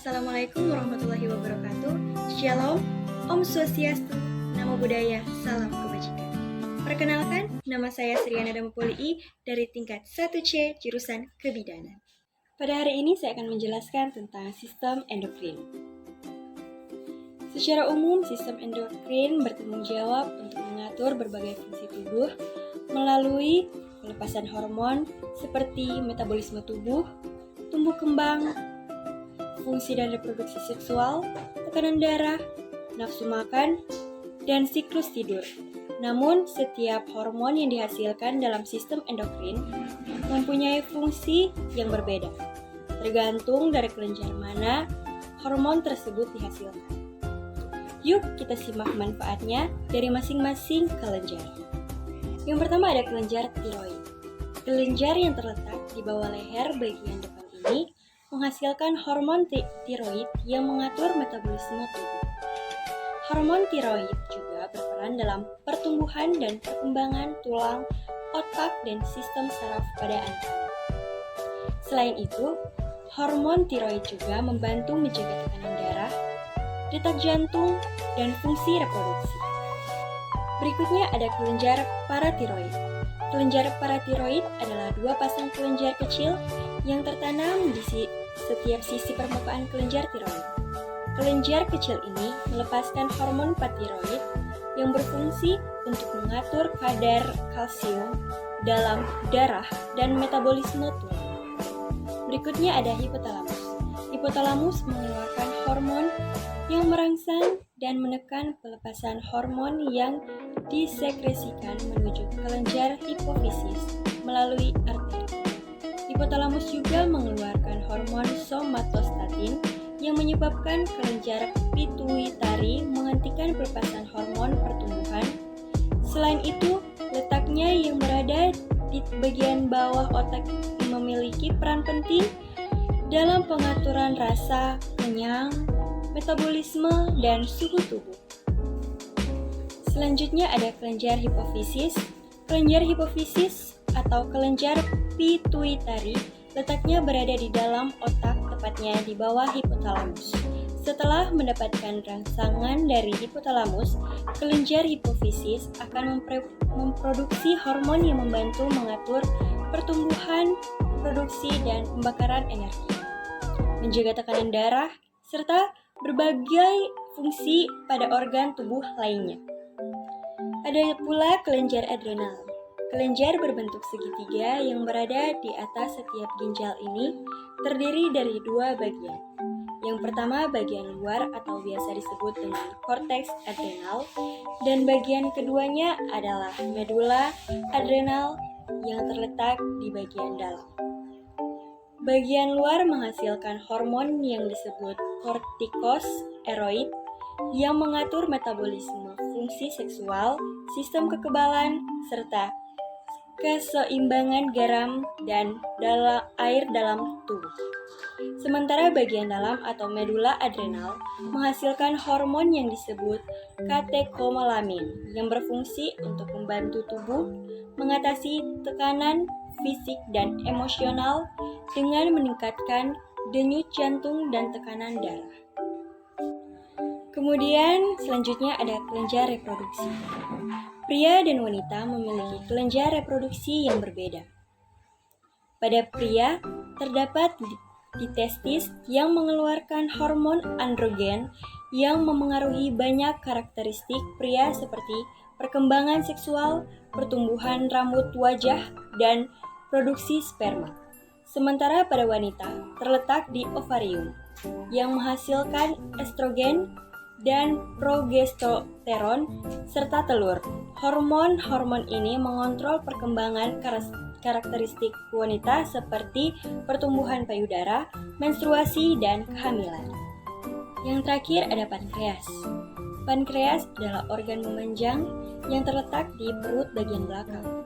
Assalamualaikum warahmatullahi wabarakatuh. Shalom, Om Swastiastu, Namo Buddhaya, Salam Kebajikan. Perkenalkan, nama saya Sriana Damopoli dari tingkat 1C jurusan Kebidanan. Pada hari ini saya akan menjelaskan tentang sistem endokrin. Secara umum, sistem endokrin bertanggung jawab untuk mengatur berbagai fungsi tubuh melalui pelepasan hormon seperti metabolisme tubuh, tumbuh kembang, fungsi dan reproduksi seksual, tekanan darah, nafsu makan, dan siklus tidur. Namun, setiap hormon yang dihasilkan dalam sistem endokrin mempunyai fungsi yang berbeda, tergantung dari kelenjar mana hormon tersebut dihasilkan. Yuk kita simak manfaatnya dari masing-masing kelenjar. Yang pertama ada kelenjar tiroid. Kelenjar yang terletak di bawah leher bagian depan ini menghasilkan hormon tiroid yang mengatur metabolisme tubuh. Hormon tiroid juga berperan dalam pertumbuhan dan perkembangan tulang, otak, dan sistem saraf pada anak-anak. Selain itu, hormon tiroid juga membantu menjaga tekanan darah, detak jantung, dan fungsi reproduksi. Berikutnya ada kelenjar paratiroid. Kelenjar paratiroid adalah dua pasang kelenjar kecil yang tertanam di setiap sisi permukaan kelenjar tiroid. Kelenjar kecil ini melepaskan hormon patiroid yang berfungsi untuk mengatur kadar kalsium dalam darah dan metabolisme tulang. Berikutnya ada hipotalamus. Hipotalamus mengeluarkan hormon yang merangsang dan menekan pelepasan hormon yang disekresikan menuju kelenjar hipofisis melalui arteri. Hipotalamus juga mengeluarkan hormon somatostatin yang menyebabkan kelenjar pituitari menghentikan pelepasan hormon pertumbuhan. Selain itu, letaknya yang berada di bagian bawah otak memiliki peran penting dalam pengaturan rasa, kenyang, metabolisme, dan suhu tubuh. Selanjutnya ada kelenjar hipofisis. Kelenjar hipofisis atau kelenjar pituitari letaknya berada di dalam otak, tepatnya di bawah hipotalamus. Setelah mendapatkan rangsangan dari hipotalamus, kelenjar hipofisis akan memproduksi hormon yang membantu mengatur pertumbuhan, produksi, dan pembakaran energi, menjaga tekanan darah, serta berbagai fungsi pada organ tubuh lainnya. Ada pula kelenjar adrenal. Kelenjar berbentuk segitiga yang berada di atas setiap ginjal ini terdiri dari dua bagian. Yang pertama bagian luar atau biasa disebut dengan korteks adrenal, dan bagian keduanya adalah medula adrenal yang terletak di bagian dalam. Bagian luar menghasilkan hormon yang disebut kortikosteroid yang mengatur metabolisme, fungsi seksual, sistem kekebalan, serta keseimbangan garam dan air dalam tubuh. Sementara bagian dalam atau medula adrenal menghasilkan hormon yang disebut katekomelamin yang berfungsi untuk membantu tubuh mengatasi tekanan fisik dan emosional dengan meningkatkan denyut jantung dan tekanan darah. Kemudian selanjutnya ada kelenjar reproduksi. Pria dan wanita memiliki kelenjar reproduksi yang berbeda. Pada pria, terdapat di testis yang mengeluarkan hormon androgen yang memengaruhi banyak karakteristik pria seperti perkembangan seksual, pertumbuhan rambut wajah, dan produksi sperma. Sementara pada wanita, terletak di ovarium yang menghasilkan estrogen dan progesteron serta telur. Hormon-hormon ini mengontrol perkembangan karakteristik wanita seperti pertumbuhan payudara, menstruasi, dan kehamilan. Yang terakhir ada pankreas. Pankreas adalah organ memanjang yang terletak di perut bagian belakang.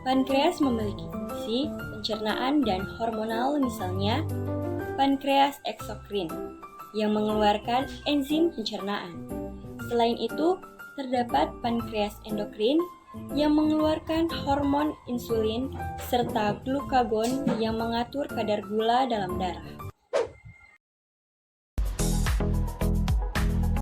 Pankreas memiliki fungsi pencernaan dan hormonal, misalnya pankreas eksokrin yang mengeluarkan enzim pencernaan. Selain itu, terdapat pankreas endokrin yang mengeluarkan hormon insulin serta glukagon yang mengatur kadar gula dalam darah.